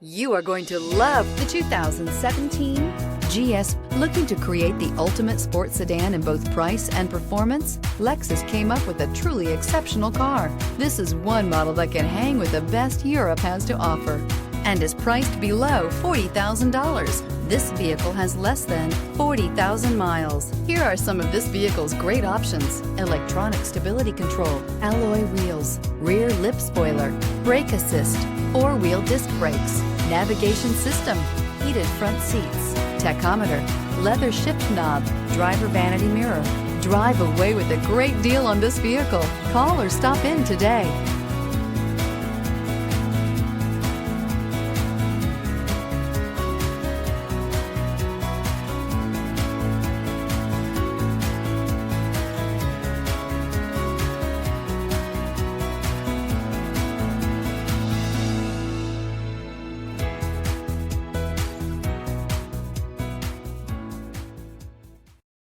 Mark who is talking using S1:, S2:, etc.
S1: You are going to love the 2017 GS. Looking to create the ultimate sports sedan in both price and performance? Lexus came up with a truly exceptional car. This is one model that can hang with the best Europe has to offer and is priced below $40,000. This vehicle has less than 40,000 miles. Here are some of this vehicle's great options: electronic stability control, alloy wheels, rear lip spoiler, brake assist, four-wheel disc brakes, navigation system, heated front seats, tachometer, leather shift knob, driver vanity mirror. Drive away with a great deal on this vehicle. Call or stop in today.